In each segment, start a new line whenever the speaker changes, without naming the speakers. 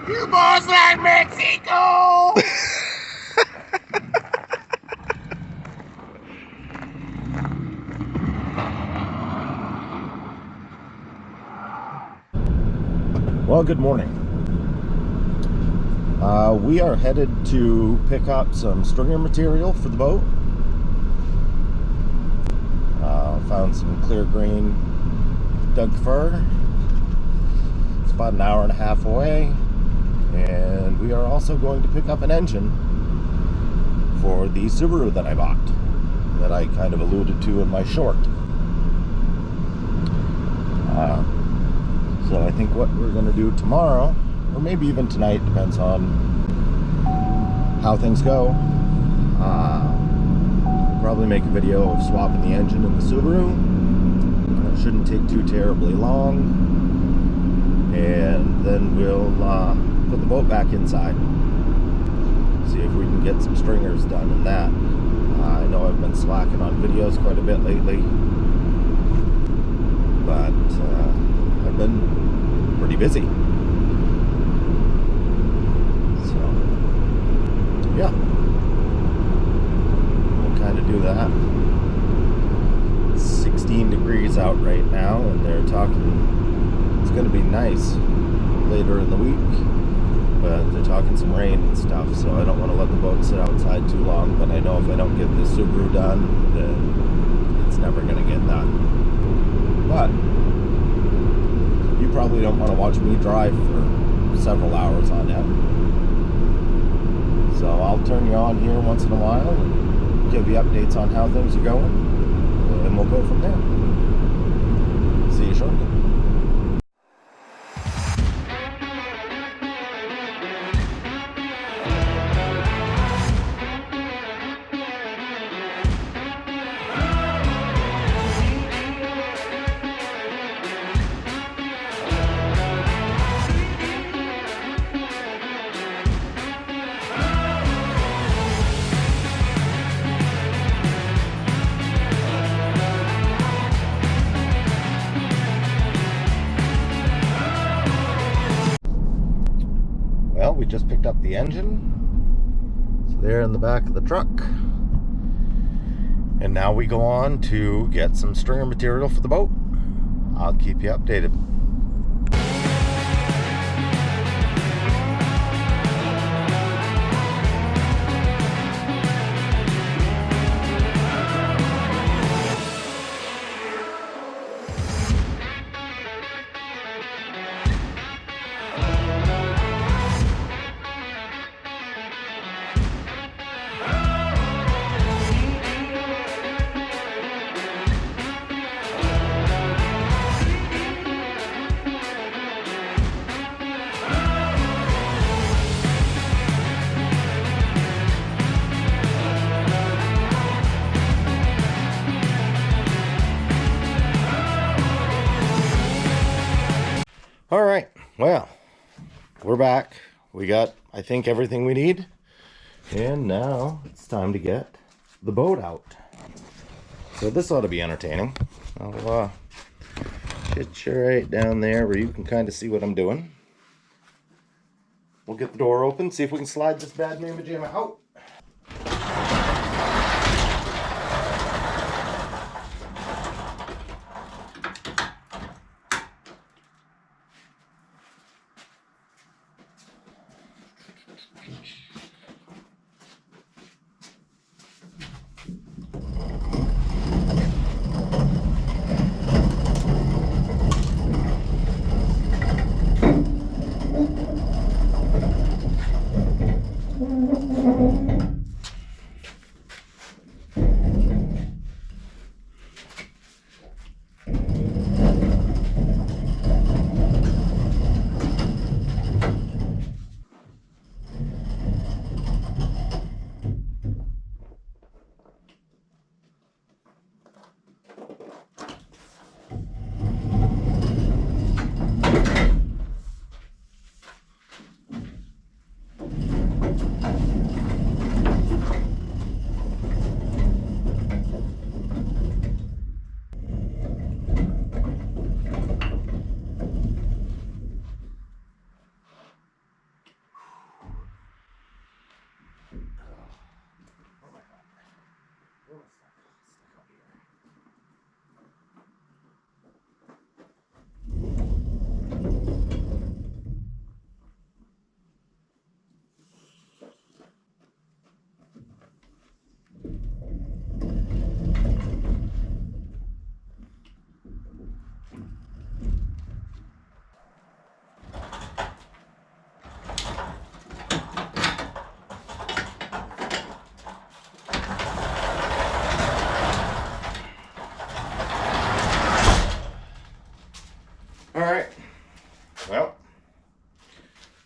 You boys like Mexico? Well, good morning. We are headed to pick up some stringer material for the boat. Found some clear grain Doug fir. It's about an hour and a half away. And we are also going to pick up an engine for the Subaru that I bought, that I kind of alluded to in my short. So I think what we're going to do tomorrow, or maybe even tonight, depends on how things go. Probably make a video of swapping the engine in the Subaru. It shouldn't take too terribly long. And then we'll put the boat back inside. See if we can get some stringers done in that. I know I've been slacking on videos quite a bit lately, but I've been pretty busy. So, yeah. We'll kind of do that. It's 16 degrees out right now, and they're talking it's going to be nice later in the week, but they're talking some rain and stuff, so I don't want to let the boat sit outside too long. But I know if I don't get this Subaru done, then it's never going to get done. But you probably don't want to watch me drive for several hours on end, so I'll turn you on here once in a while and give you updates on how things are going, and we'll go from there. See you shortly. Well, we just picked up the engine. It's there in the back of the truck. And now we go on to get some stringer material for the boat. I'll keep you updated. All right, well, we're back. We got, I think, everything we need. And now it's time to get the boat out. So this ought to be entertaining. I'll get you right down there where you can kind of see what I'm doing. We'll get the door open, see if we can slide this bad mamma jamma out.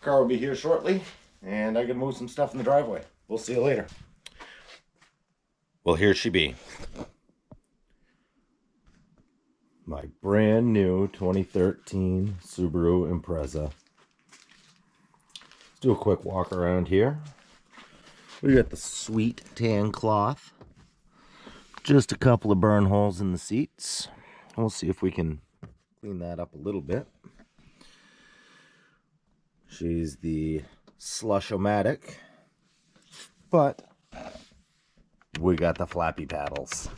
Car will be here shortly, and I can move some stuff in the driveway. We'll see you later. Well, here she be. My brand new 2013 Subaru Impreza. Let's do a quick walk around here. We got the sweet tan cloth. Just a couple of burn holes in the seats. We'll see if we can clean that up a little bit. She's the Slush-O-Matic, but we got the flappy paddles.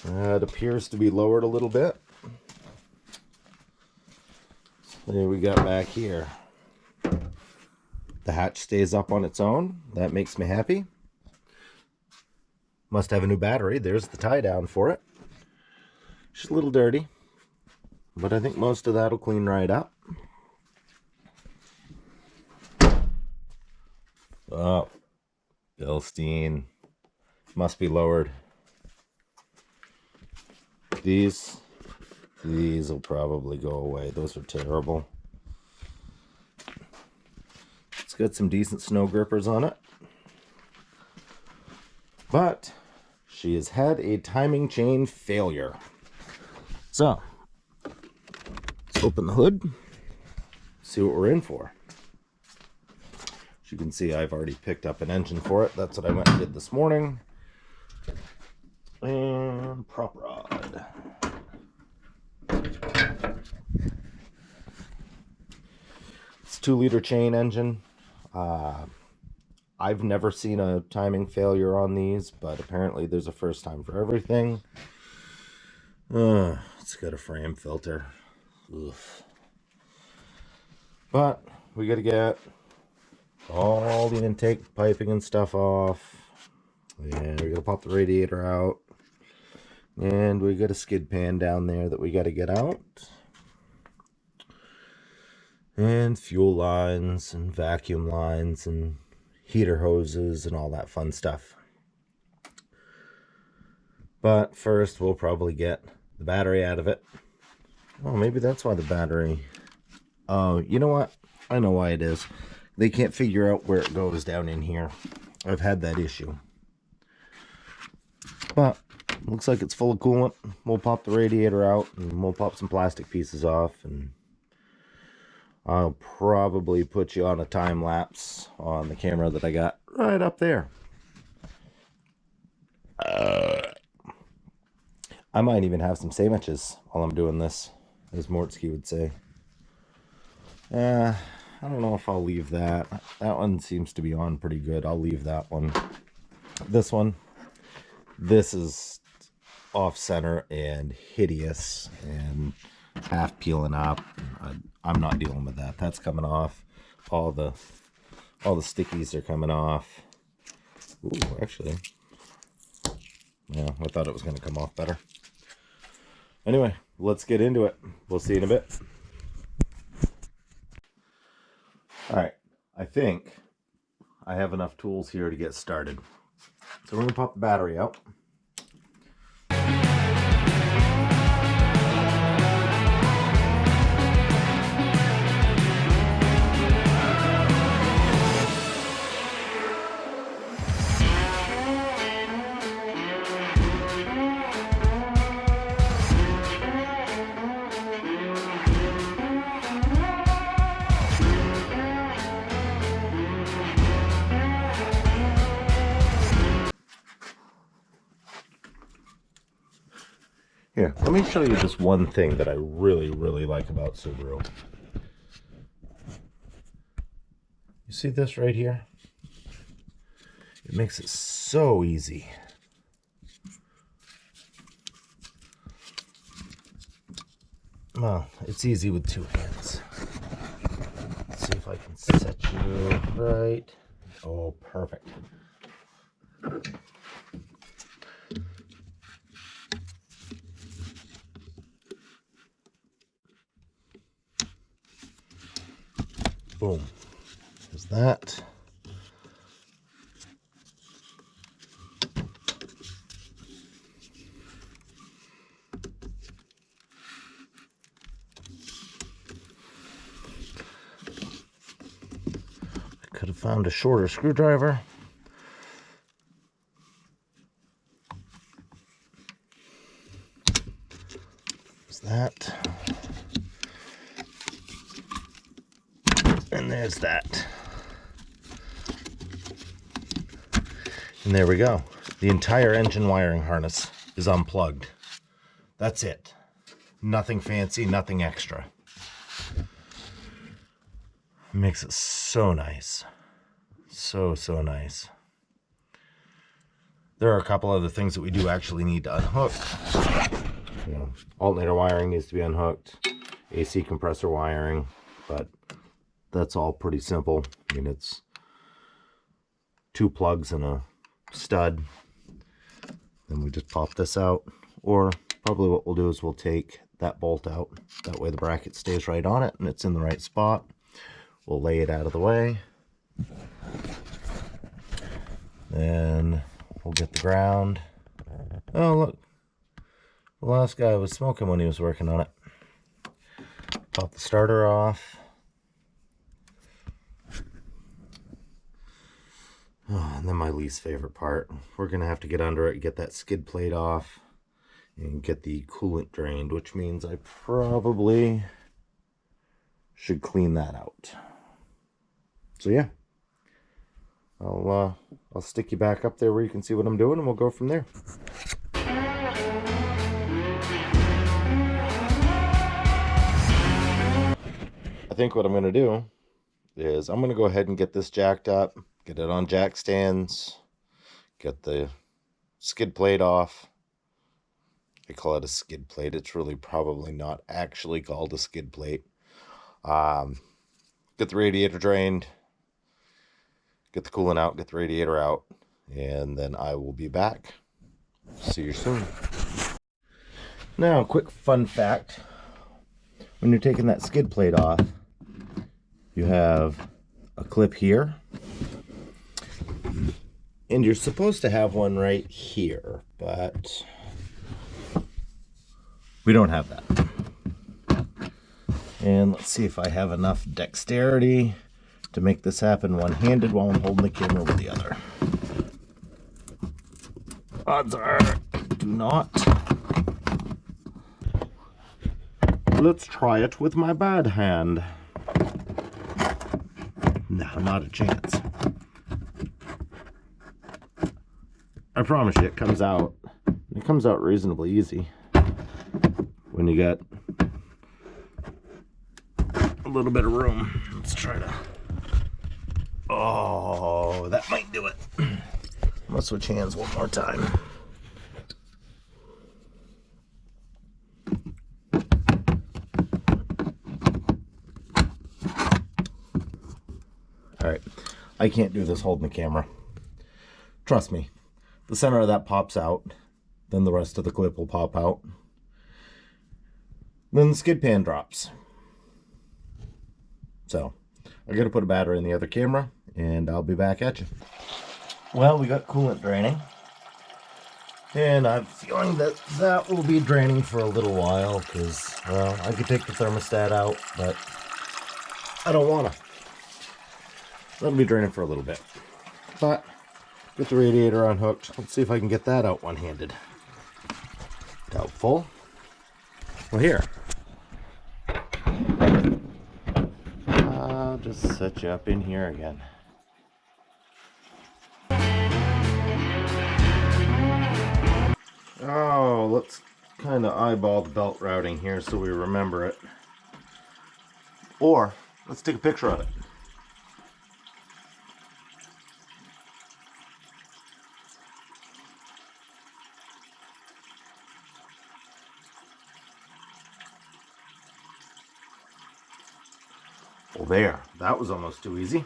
It appears to be lowered a little bit. There we got back here. The hatch stays up on its own. That makes me happy. Must have a new battery. There's the tie down for it. She's a little dirty, but I think most of that'll clean right up. Oh, Bilstein. Must be lowered. These will probably go away. Those are terrible. It's got some decent snow grippers on it. But she has had a timing chain failure. So, let's open the hood, see what we're in for. As you can see, I've already picked up an engine for it. That's what I went and did this morning. And prop rod. It's a 2-liter chain engine. I've never seen a timing failure on these, but apparently there's a first time for everything. It's got a frame filter. Oof. But we got to get all the intake piping and stuff off. And we got to pop the radiator out. And we got a skid pan down there that we got to get out. And fuel lines and vacuum lines and heater hoses and all that fun stuff. But first we'll probably get the battery out of it. Oh, maybe that's why the battery... Oh, you know what? I know why it is. They can't figure out where it goes down in here. I've had that issue. But looks like it's full of coolant. We'll pop the radiator out and we'll pop some plastic pieces off, and I'll probably put you on a time lapse on the camera that I got right up there. I might even have some sandwiches while I'm doing this, as Mortsky would say. I don't know if I'll leave that. That one seems to be on pretty good. I'll leave that one. This one, this is off center and hideous and half peeling up. I'm not dealing with that. That's coming off. All the stickies are coming off. Ooh, actually, yeah, I thought it was going to come off better. Anyway, let's get into it. We'll see you in a bit. All right, I think I have enough tools here to get started. So we're going to pop the battery out. Here, let me show you this one thing that I really, really like about Subaru. You see this right here? It makes it so easy. Well, it's easy with two hands. Let's see if I can set you right. Oh, perfect. Boom. There's that. found a shorter screwdriver. There's that. And there's that. And there we go. The entire engine wiring harness is unplugged. That's it. Nothing fancy, nothing extra. Makes it so nice. So nice. There are a couple other things that we do actually need to unhook. You know, alternator wiring needs to be unhooked. AC compressor wiring, but that's all pretty simple. I mean, it's 2 plugs and a stud. Then we just pop this out, or probably what we'll do is we'll take that bolt out. That way the bracket stays right on it and it's in the right spot. We'll lay it out of the way. Then we'll get the ground. Oh, look. The last guy was smoking when he was working on it. Pop the starter off. Oh, and then my least favorite part. We're going to have to get under it, get that skid plate off, and get the coolant drained, which means I probably should clean that out. So yeah, I'll stick you back up there where you can see what I'm doing, and we'll go from there. I think what I'm going to do is I'm going to go ahead and get this jacked up, get it on jack stands, get the skid plate off. I call it a skid plate. It's really probably not actually called a skid plate. Get the radiator drained, get the coolant out, get the radiator out, and then I will be back. See you soon. Now, a quick fun fact. When you're taking that skid plate off, you have a clip here, and you're supposed to have one right here, but we don't have that. And let's see if I have enough dexterity to make this happen one-handed while I'm holding the camera with the other. Odds are I do not. Let's try it with my bad hand. No, not a chance. I promise you, it comes out. It comes out reasonably easy when you get a little bit of room. Let's try to. Oh, that might do it. I'm gonna switch hands one more time. Alright, I can't do this holding the camera. Trust me, the center of that pops out, then the rest of the clip will pop out. Then the skid pan drops. So, I gotta put a battery in the other camera, and I'll be back at you. Well, we got coolant draining, and I'm feeling that that will be draining for a little while, because, well, I could take the thermostat out, but I don't want to. That'll be draining for a little bit. But, get the radiator unhooked. Let's see if I can get that out one-handed. Doubtful. Well, here. I'll just set you up in here again. Oh, let's kind of eyeball the belt routing here so we remember it. Or, let's take a picture of it. Well, there. That was almost too easy.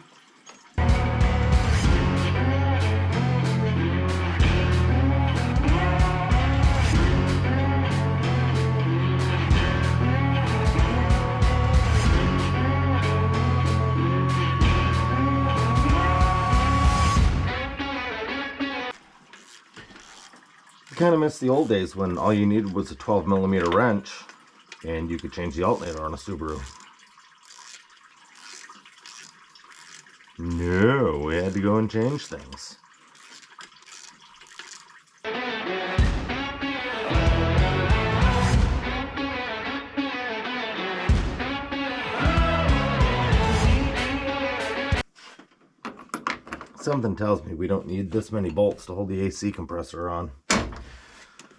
I kind of miss the old days when all you needed was a 12mm wrench and you could change the alternator on a Subaru. No, we had to go and change things. Something tells me we don't need this many bolts to hold the AC compressor on.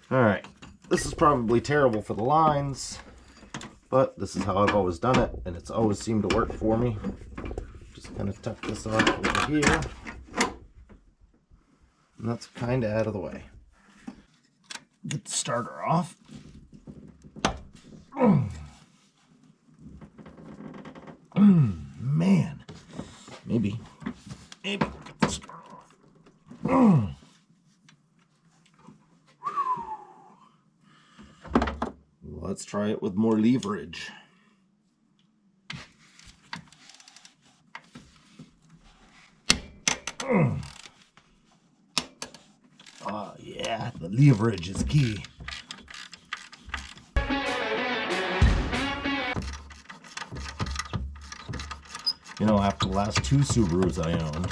Alright, this is probably terrible for the lines, but this is how I've always done it, and it's always seemed to work for me. Just kind of tuck this off over here, and that's kind of out of the way. Get the starter off. Man, maybe we'll get the starter off. Let's try it with more leverage. Oh yeah, the leverage is key. You know, after the last 2 Subarus I owned,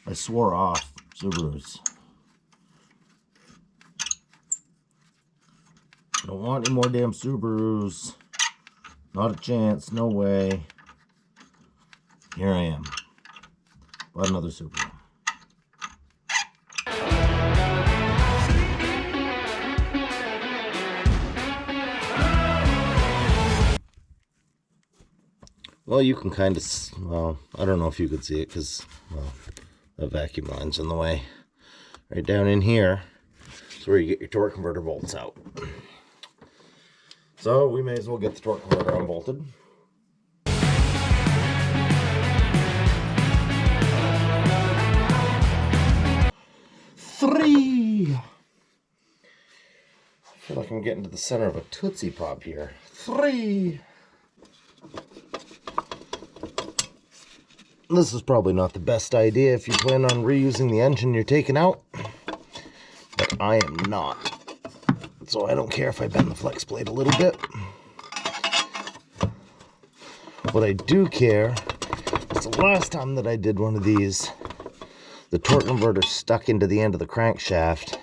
I swore off Subarus. Don't want any more damn Subarus. Not a chance, no way. Here I am. Bought another Subaru. Well, you can kind of, well, I don't know if you could see it because, well, the vacuum line's in the way. Right down in here is where you get your torque converter bolts out. So we may as well get the torque converter unbolted. Three! I feel like I'm getting to the center of a Tootsie Pop here. 3! This is probably not the best idea if you plan on reusing the engine you're taking out, but I am not. So I don't care if I bend the flex plate a little bit. What I do care is the last time that I did one of these, the torque converter stuck into the end of the crankshaft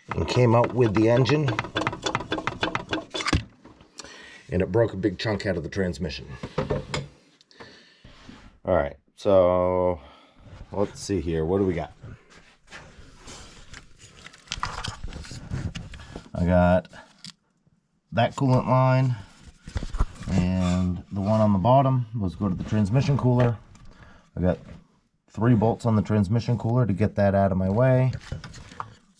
and came out with the engine, and it broke a big chunk out of the transmission. All right, so let's see here. What do we got? I got that coolant line, and the one on the bottom. Let's go to the transmission cooler. I got 3 bolts on the transmission cooler to get that out of my way.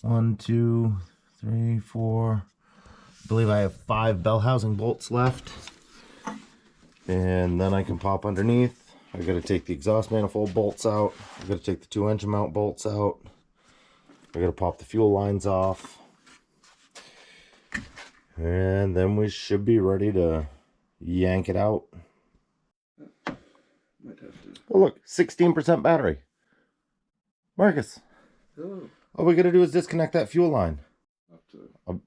1, 2, 3, 4. I believe I have 5 bell housing bolts left. And then I can pop underneath. I gotta take the exhaust manifold bolts out. I gotta take the 2 engine mount bolts out. I gotta pop the fuel lines off. And then we should be ready to yank it out. Might have to. Oh look, 16% battery. Marcus. Oh. All we gotta do is disconnect that fuel line.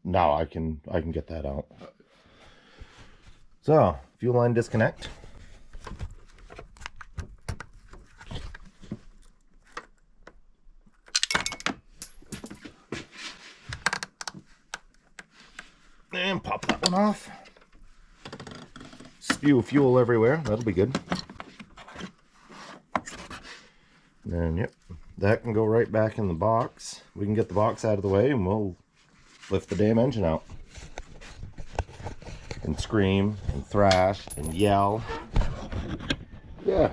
Now I can get that out. So, fuel line disconnect. And pop that one off. Spew fuel everywhere. That'll be good. And yep, that can go right back in the box. We can get the box out of the way and we'll lift the damn engine out. And scream and thrash and yell. Yeah,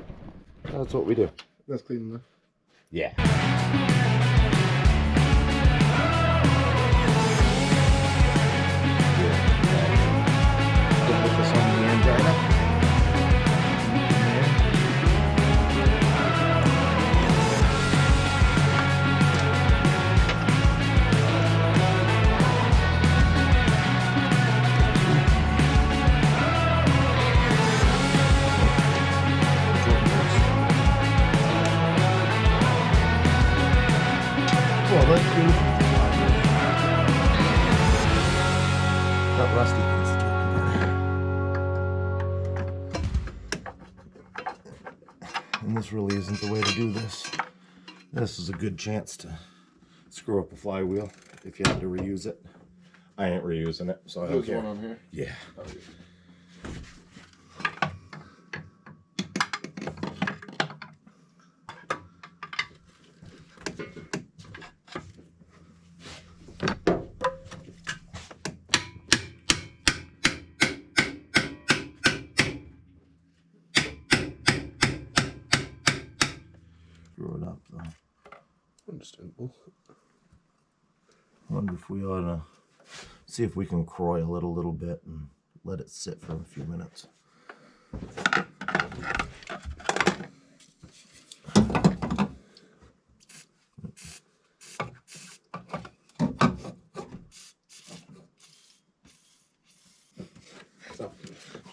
that's what we do.
That's clean enough.
Yeah. Put this on the angina. Well, let's do that rusty piece of torque converter. And this really isn't the way to do this. This is a good chance to screw up a flywheel if you have to reuse it. I ain't reusing it, so I don't care.
There's one on here?
Yeah.
Oh, yeah.
Screw it up though.
Understandable.
I wonder if we ought to see if we can croil it a little bit and let it sit for a few minutes.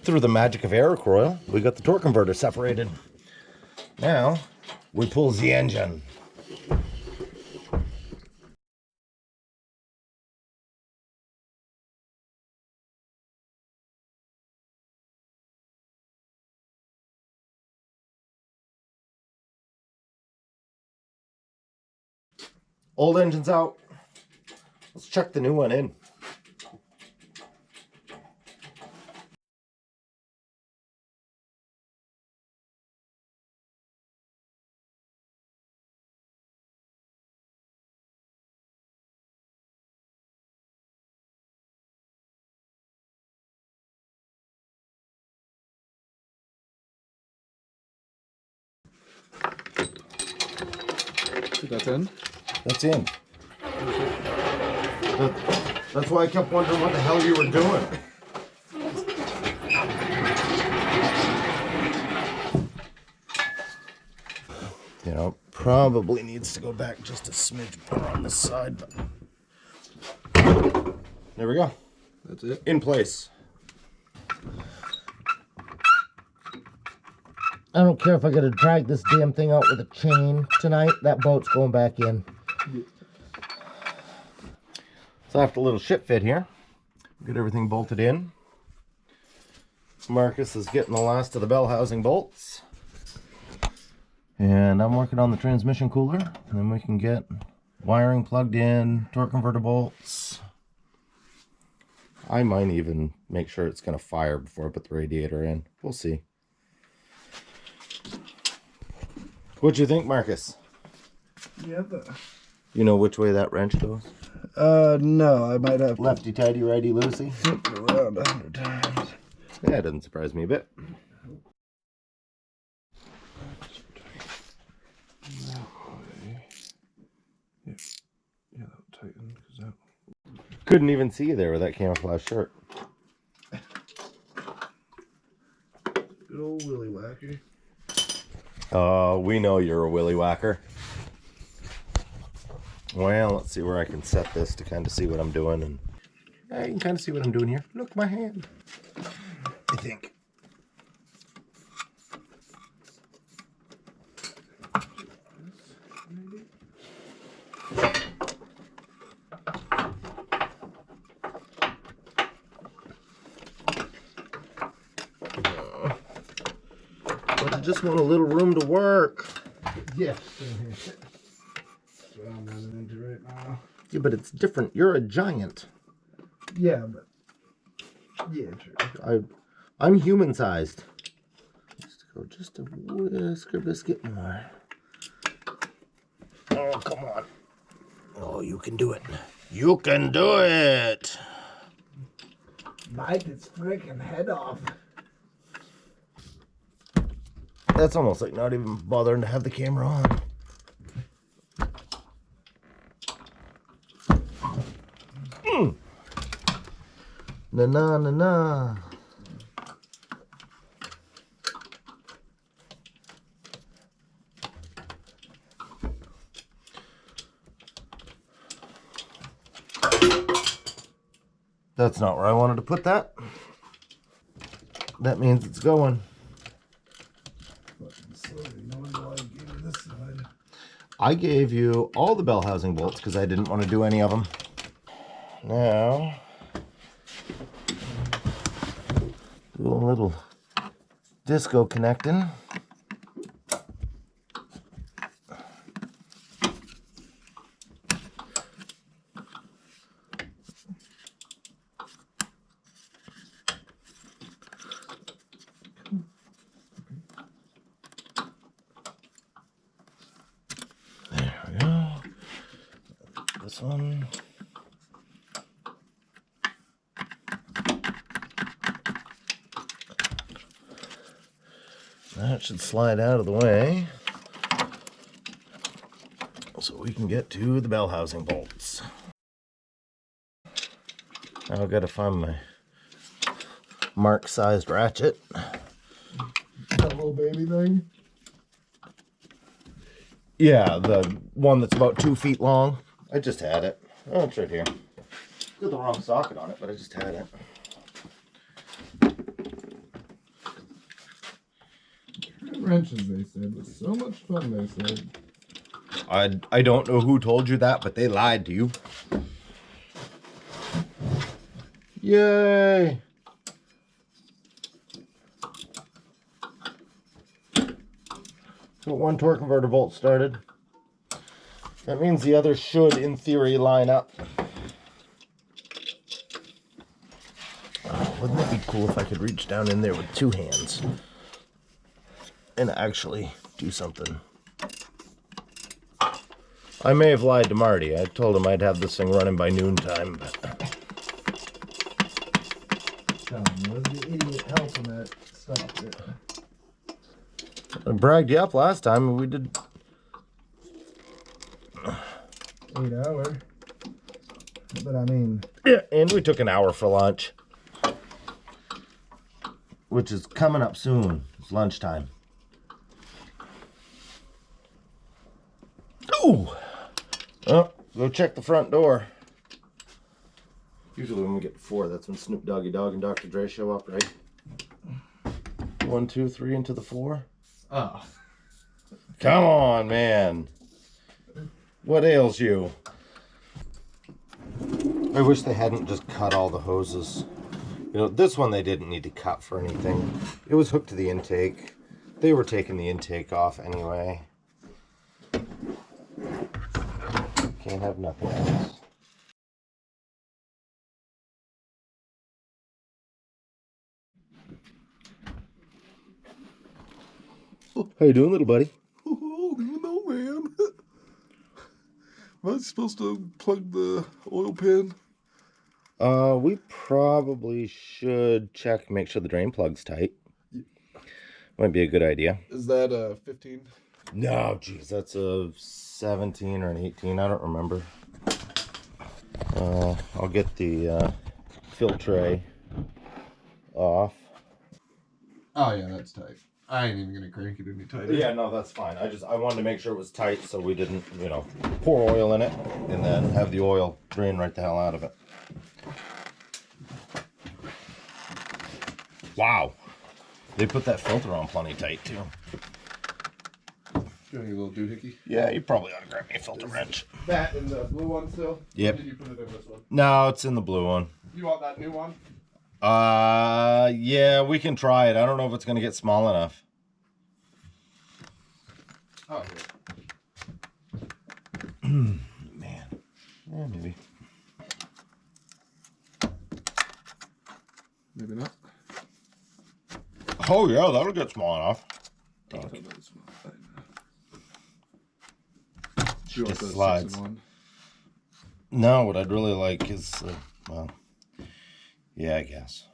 Through the magic of air coil, we got the torque converter separated. Now, we pull the engine. Old engine's out. Let's check the new one in.
That's in?
That's in. That's why I kept wondering what the hell you were doing. You know, probably needs to go back just a smidge more on this side, but there we go.
That's it?
In place. I don't care if I gotta drag this damn thing out with a chain tonight. That boat's going back in. So after a little shit fit here, get everything bolted in. Marcus is getting the last of the bell housing bolts. And I'm working on the transmission cooler. And then we can get wiring plugged in, torque converter bolts. I might even make sure it's gonna fire before I put the radiator in. We'll see. What'd you think, Marcus?
Yeah, but...
You know which way that wrench goes?
No, I might have
Lefty tighty, righty loosey.
flip it around 100 times.
Yeah, it doesn't surprise me a bit.
That way. Yeah, that'll tighten, because that...
Couldn't even see you there with that camouflage shirt.
Good old willy whacker.
Oh, we know you're a willy whacker. Well, let's see where I can set this to kind of see what I'm doing. And yeah, you can kind of see what I'm doing here. Look, my hand. I think. But I just want a little room to work.
Yes. That's what I'm running into right now.
Yeah, but it's different. You're a giant.
Yeah, but... Yeah, true.
I'm human-sized. Just go just a whisker biscuit more. Oh, come on. Oh, you can do it. You can do it.
Bite its freaking head off.
That's almost like not even bothering to have the camera on. Na na na na. That's not where I wanted to put that. That means it's going. I gave you all the bell housing bolts because I didn't want to do any of them. Now, do a little disco connecting. this one. That should slide out of the way so we can get to the bell housing bolts. Now I've got to find my Marc-sized ratchet.
That little baby thing?
Yeah, the one that's about 2 feet long. I just had it. Oh, it's right here. Got the wrong socket on it, but I just had it.
Wrenches, they said, was so much fun, they said.
I don't know who told you that, but they lied to you. Yay! Got one torque converter bolt started. That means the other should, in theory, line up. Oh, wouldn't it be cool if I could reach down in there with 2 hands and actually do something? I may have lied to Marty. I told him I'd have this thing running by noontime, but...
John, was the idiot helping that stopped it?
I bragged you up last time, and we did...
8 hour. But I mean...
Yeah, and we took an hour for lunch. Which is coming up soon. It's lunchtime. Ooh! Oh, go check the front door. Usually when we get to 4, that's when Snoop Doggy Dogg and Dr. Dre show up, right? 1, 2, 3 into the 4.
Oh.
Come on, man. What ails you? I wish they hadn't just cut all the hoses. You know, this one they didn't need to cut for anything. It was hooked to the intake. They were taking the intake off anyway. Can't have nothing else. How you doing, little buddy?
Oh, I don't even know, man. Am I supposed to plug the oil pan?
We probably should check, make sure the drain plug's tight. Might be a good idea.
Is that a 15?
No, geez, that's a 17 or an 18. I don't remember. I'll get the filtre off.
Oh, yeah, that's tight. I ain't even gonna crank it any tighter.
Yeah, no, that's fine. I wanted to make sure it was tight so we didn't, you know, pour oil in it and then have the oil drain right the hell out of it. Wow. They put that filter on plenty tight, too.
You want a little doohickey?
Yeah, you probably ought to grab me a filter wrench.
That in the blue one still?
Yep.
Or did you put it in this one?
No, it's in the blue one.
You want that new one?
Yeah, we can try it. I don't know if it's going to get small enough.
Oh, yeah.
Man. Yeah, maybe.
Maybe not.
Oh, yeah, that'll get small enough.
Oh, I thought that was small. Do you want
Just
the
slides.
6-in-1?
No, what I'd really like is, well, yeah, I guess.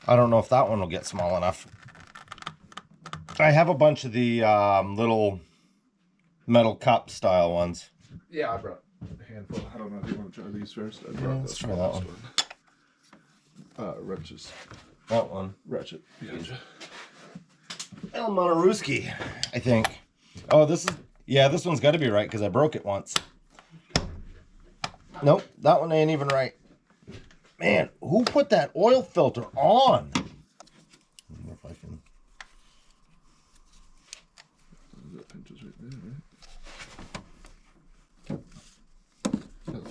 I don't know if that one will get small enough. I have a bunch of the little metal cup style ones.
Yeah, I brought a handful. I don't know if you want to try these first. I
Yeah,
brought
let's
the
try that
smallest one. Wrenches.
That one.
Ratchet. Yeah.
El Monoruski, I think. Oh, this is, yeah, this one's got to be right because I broke it once. Nope, that one ain't even right. Man, who put that oil filter on? I wonder if I can.
That pinches right there, right? Oh,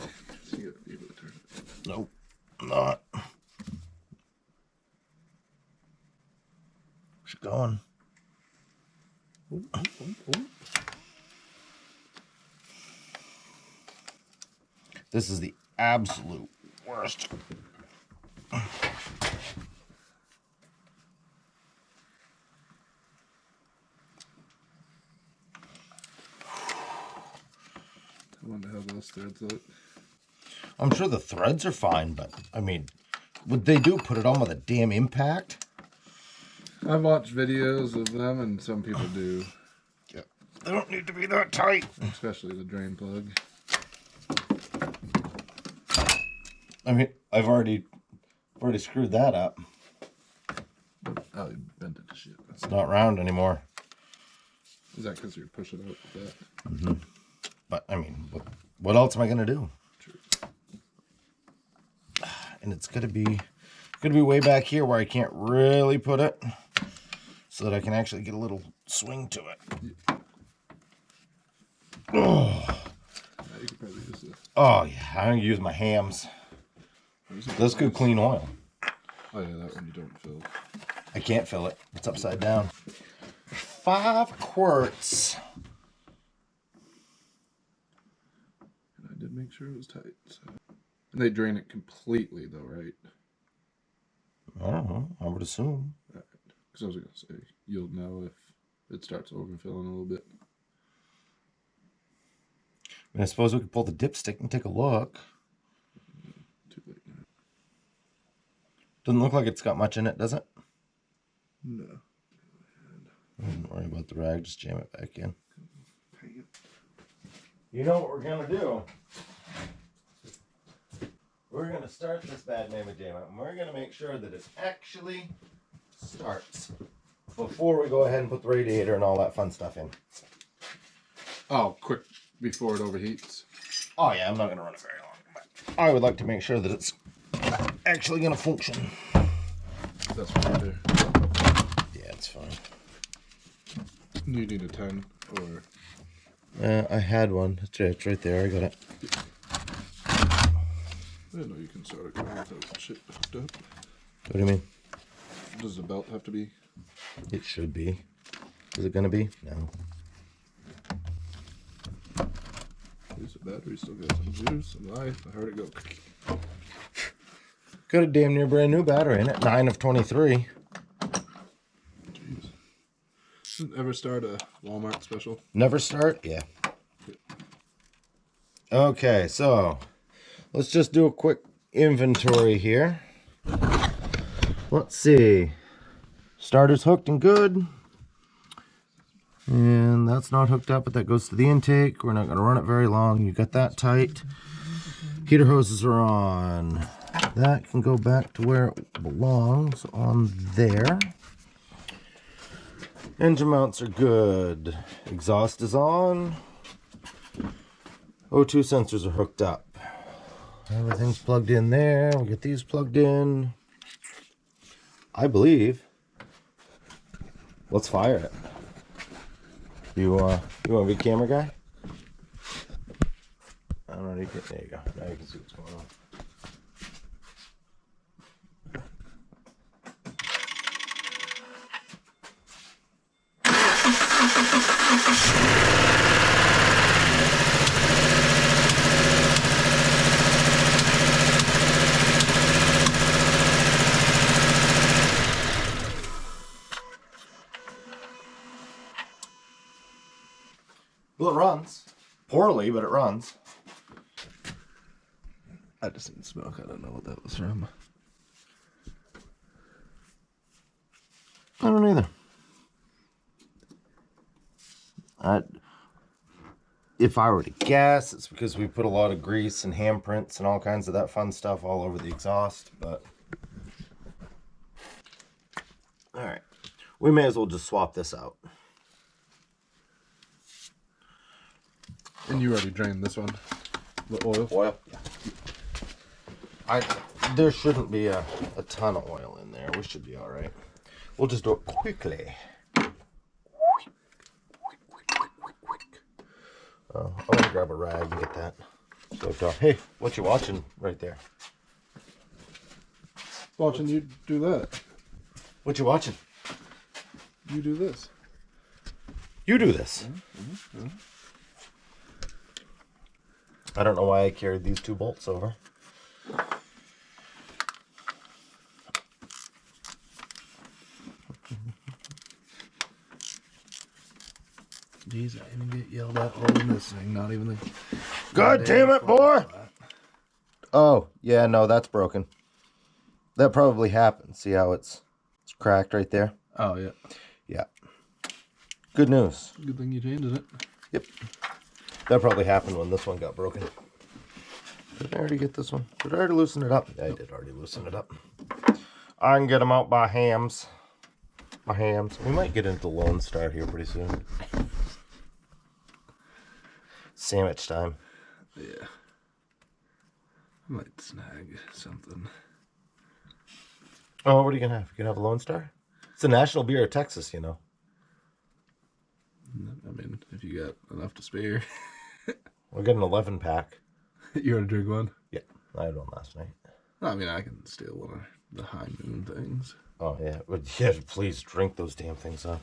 so you gotta be able to turn it.
Nope, not. She's going. This is the absolute worst.
I wanted to have
those threads out.
I'm sure the threads are fine, but I mean, what they do, put it on with a damn impact?
I've watched videos of them, and some people do.
Yeah. They don't need to be that tight.
Especially the drain plug.
I mean, I've already screwed that up.
Oh, you bent it to shit.
It's not round anymore.
Is that because you're pushing out with that?
Mm-hmm. But I mean, what else am I gonna do?
True.
And it's gonna be way back here where I can't really put it, so that I can actually get a little swing to it.
Yeah.
Oh.
Yeah, you could probably use this.
Oh yeah, I'm gonna use my hams. That's good clean oil.
Oh yeah, that one you don't fill.
I can't fill it. It's upside down. 5 quarts.
And I did make sure it was tight. So. And they drain it completely though, right?
I don't know. I would assume.
Because I was going to say, you'll know if it starts overfilling a little bit.
I mean, I suppose we could pull the dipstick and take a look.
Too late now.
Doesn't look like it's got much in it, does it?
No.
Don't worry about the rag. Just jam it back in. You know what we're going to do? We're going to start this bad mamma jamma, and we're going to make sure that it actually starts before we go ahead and put the radiator and all that fun stuff in.
Oh, quick, before it overheats.
Oh yeah, I'm not going to run it very long, but I would like to make sure that it's actually going to function.
That's what I do.
Yeah, it's fine.
You need a 10 or...
I had one. It's right there. I got it.
I didn't know you can start a car without shit hooked up.
What do you mean?
Does the belt have to be?
It should be. Is it going to be? No.
At least the battery still got some juice, some life. I heard it go.
Got a damn near brand new battery in it. 9 of 23.
Jeez. Didn't ever start a Walmart special?
Never start? Yeah. Okay, so let's just do a quick inventory here. Let's see. Starter's hooked and good. And that's not hooked up, but that goes to the intake. We're not going to run it very long. You got that tight. Heater hoses are on. That can go back to where it belongs on there. Engine mounts are good. Exhaust is on. O2 sensors are hooked up. Everything's plugged in there. We get these plugged in. I believe. Let's fire it. You want to be camera guy? I don't know. There you go. Now you can see what's going on. Well, it runs. Poorly, but it runs.
I just didn't smoke. I don't know what that was from.
I don't either. If I were to guess, it's because we put a lot of grease and handprints and all kinds of that fun stuff all over the exhaust, but... Alright. We may as well just swap this out.
And you already drained this one? The oil?
Oil? Yeah. There shouldn't be a ton of oil in there. We should be alright. We'll just do it quickly. I'm gonna grab a rag and get that. So, hey, what you watching right there?
Watching you do that.
What you watching?
You do this.
You do this. I don't know why I carried these 2 bolts over.
Jeez, I even get yelled at holding this thing, not even the
God damn it, boy! Oh, yeah, no, that's broken. That probably happened. See how it's cracked right there?
Oh, yeah.
Yeah. Good news.
Good thing you changed it.
Yep. That probably happened when this one got broken. Did I already get this one? Did I already loosen it up? Yeah, I did already loosen it up. I can get them out by hams. My hams. We might get into the Lone Star here pretty soon. Sandwich time.
Yeah. I might snag something.
Oh, what are you going to have? You going to have a Lone Star? It's the national beer of Texas, you know.
I mean, if you got enough to spare.
We'll get an 11 pack.
You want to drink one?
Yeah, I had one last night.
I mean, I can steal one of the high noon things.
Oh, yeah. But yeah, please drink those damn things up.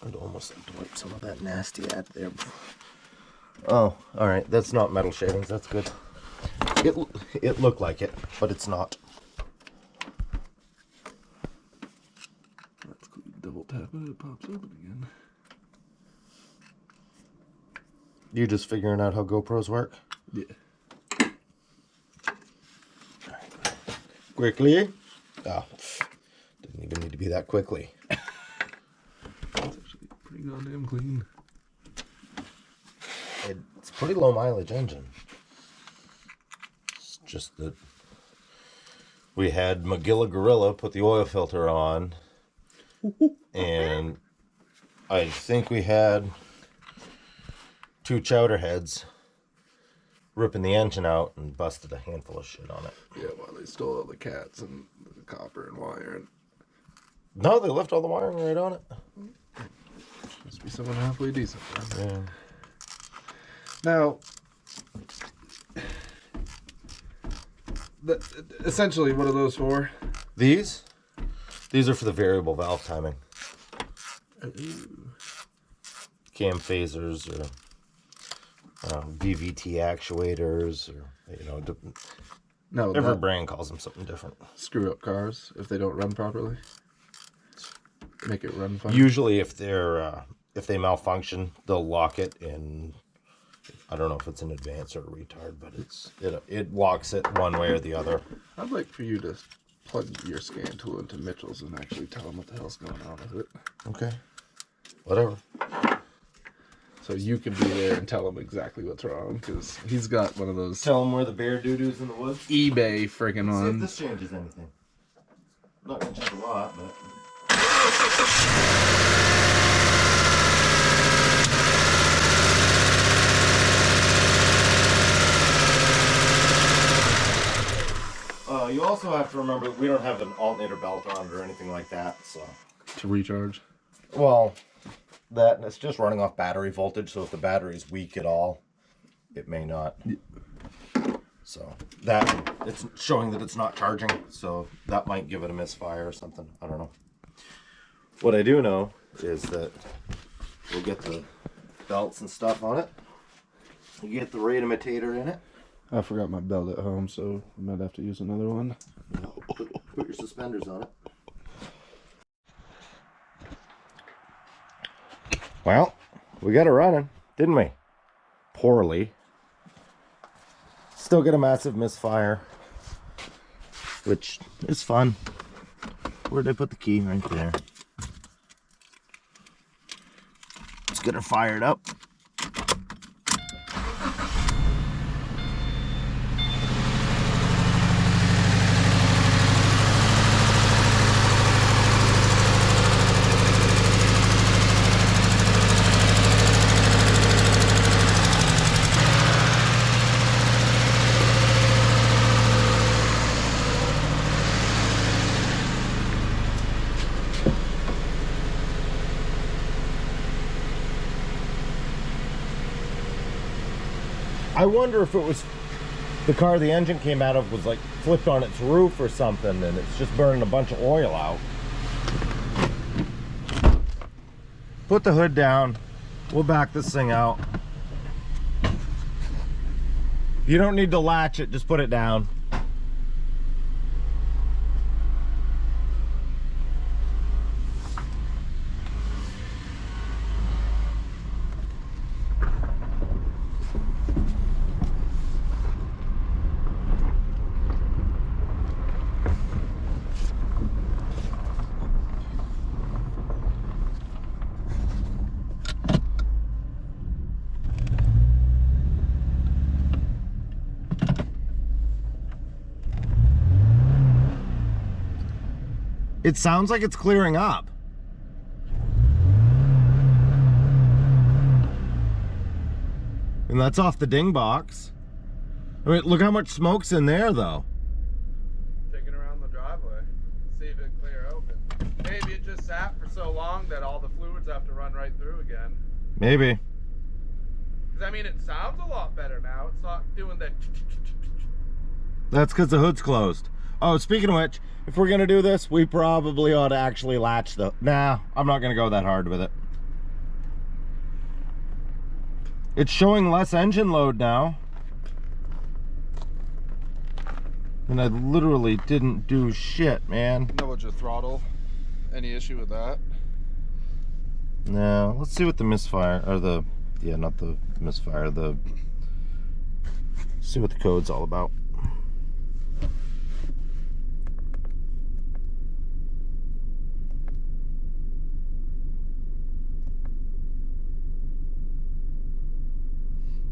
I'd almost like to wipe some of that nasty out there. Oh, all right. That's not metal shavings. That's good. It looked like it, but it's not.
That's cool. Double tap it, it pops open again.
You just figuring out how GoPros work?
Yeah.
Quickly. Oh, didn't even need to be that quickly.
It's actually pretty goddamn clean.
It's a pretty low mileage engine. It's just that we had Magilla Gorilla put the oil filter on, and I think we had 2 chowder heads ripping the engine out and busted a handful of shit on it.
Yeah, well, they stole all the cats and the copper and wire. And
No, they left all the wiring right on it.
must be someone halfway decent.
Yeah.
Now, essentially, what are those for?
These are for the variable valve timing. Cam phasers or VVT actuators, or
No,
every brand calls them something different.
screw up cars if they don't run properly. Make it run fine.
Usually, if they malfunction, they'll lock it in. I don't know if it's an advance or a retard, but it locks it one way or the other.
I'd like for you to plug your scan tool into Mitchell's and actually tell them what the hell's going on with it.
Okay. Whatever.
So you can be there and tell him exactly what's wrong, because he's got one of those
Tell them where the bear doo-doo's in the woods.
eBay freaking
See if
ones.
this changes anything. Not gonna change a lot, but. You also have to remember we don't have an alternator belt on it or anything like that, so.
To recharge.
Well, that it's just running off battery voltage, so if the battery is weak at all, it may not. So that it's showing that it's not charging, so that might give it a misfire or something. I don't know. What I do know is that we'll get the belts and stuff on it. You get the rate imitator in it.
I forgot my belt at home, so I might have to use another one.
Put your suspenders on it. Well, we got it running, didn't we? Poorly. Still get a massive misfire, which is fun. Where'd I put the key? Right there. Let's get her fired up. I wonder if it was the car the engine came out of was like flipped on its roof or something and it's just burning a bunch of oil out. Put the hood down. We'll back this thing out. You don't need to latch it, just put it down. It sounds like it's clearing up. And that's off the ding box. I mean, look how much smoke's in there, though.
Taking around the driveway, see if it clear open. Maybe it just sat for so long that all the fluids have to run right through again.
Maybe.
Because I mean, it sounds a lot better now. It's not doing that.
That's because the hood's closed. Oh, speaking of which, if we're gonna do this, we probably ought to actually latch the... Nah, I'm not gonna go that hard with it. It's showing less engine load now. And I literally didn't do shit, man.
No, with your throttle. Any issue with that?
No, let's see what the misfire, or the... Yeah, not the misfire, the... See what the code's all about.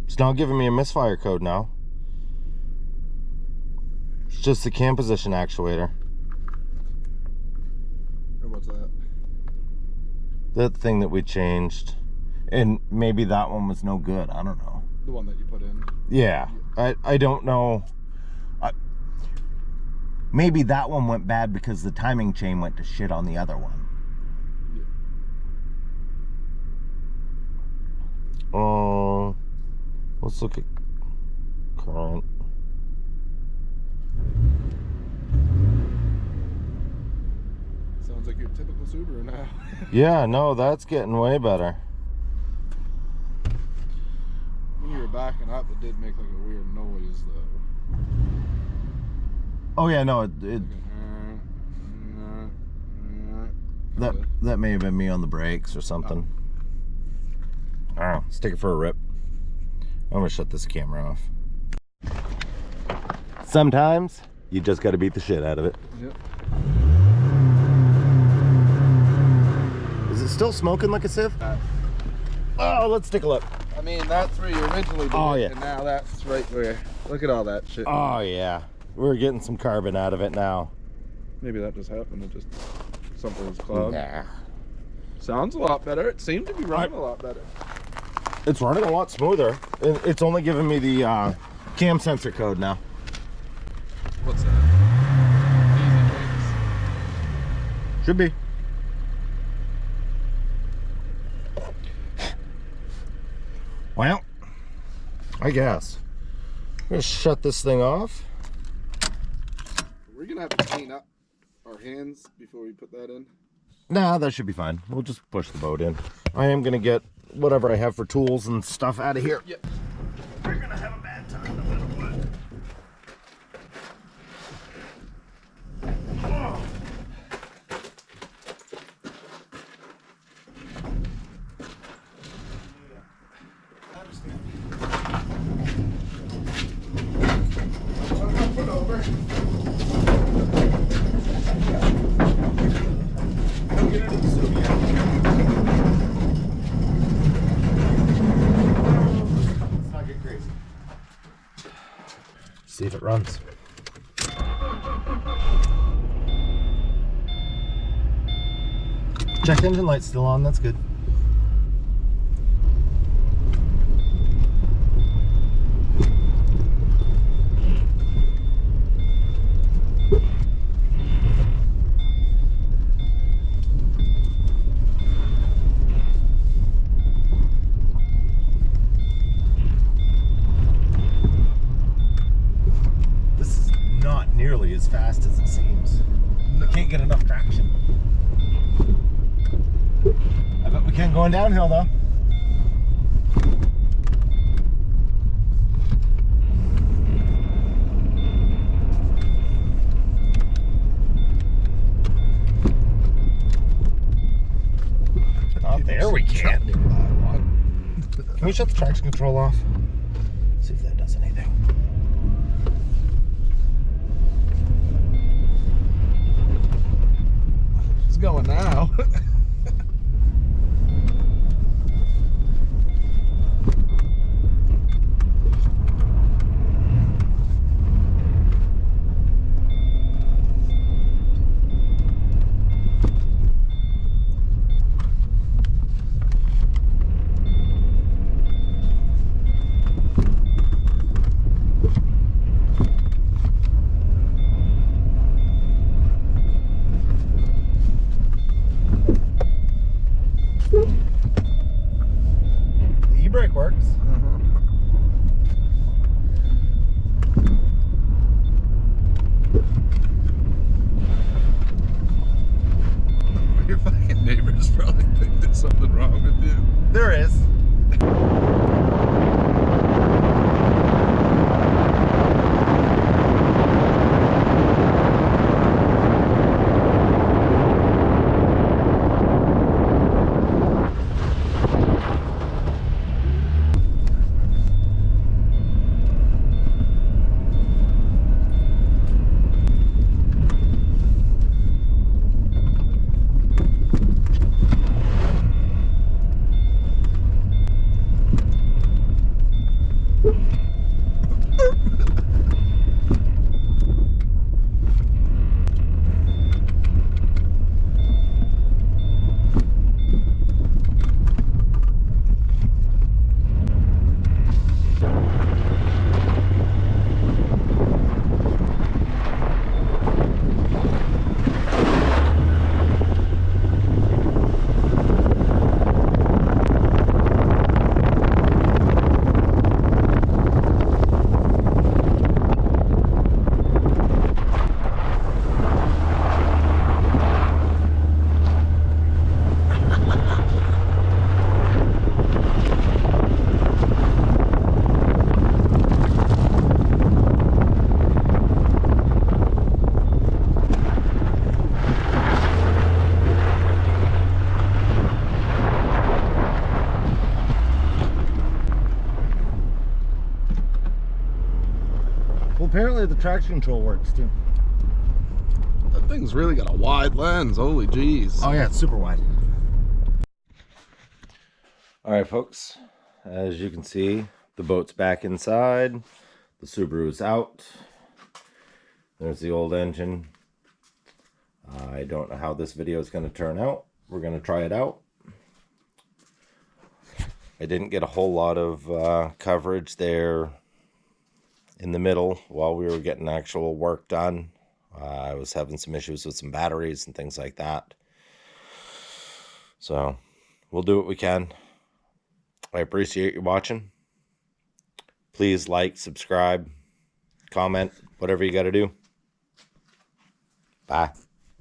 It's not giving me a misfire code now. It's just the cam position actuator.
Or what's that?
That thing that we changed. And maybe that one was no good. I don't know.
The one that you put in?
Yeah. I don't know. Maybe that one went bad because the timing chain went to shit on the other one.
Yeah.
Oh. Let's look at current.
Sounds like your typical Subaru now.
Yeah, no, that's getting way better.
When you were backing up, it did make like a weird noise though.
Oh yeah, no, that may have been me on the brakes or something. I don't know. Let's take it for a rip. I'm gonna shut this camera off. Sometimes you just gotta beat the shit out of it.
Yep.
Is it still smoking like a sieve? Oh, let's take a look.
I mean, that's where you originally did
Oh,
it,
yeah.
and now that's right where. Look at all that shit.
Oh yeah, we're getting some carbon out of it now.
Maybe that just happened. It just something was clogged.
Nah.
Sounds a lot better. It seemed to be running a lot better.
It's running a lot smoother. It's only giving me the cam sensor code now.
What's that? Easy
Should be. Well, I guess. I'm gonna shut this thing off.
fix. We're gonna have to clean up our hands before we put that in.
Nah, that should be fine. We'll just push the boat in. I am gonna get whatever I have for tools and stuff out of here.
Yep.
We're gonna have a bad time no matter what. Oh. I understand. Put over. Don't get into the soup yet. Let's not get crazy. See if it runs. Check engine light's still on, that's good. This is not nearly as fast as it seems. I can't get enough traction. I bet we can going downhill though. Oh, there we can. Can we shut the traction control off? See if that does anything.
It's going now.
there is. Well, apparently the traction control works too.
That thing's really got a wide lens. Holy jeez.
Oh yeah, it's super wide. All right, folks. As you can see, the boat's back inside. The Subaru's out. There's the old engine. I don't know how this video is going to turn out. We're going to try it out. I didn't get a whole lot of coverage there in the middle while we were getting actual work done. I was having some issues with some batteries and things like that. So we'll do what we can. I appreciate you watching. Please like, subscribe, comment, whatever you got to do. Bye.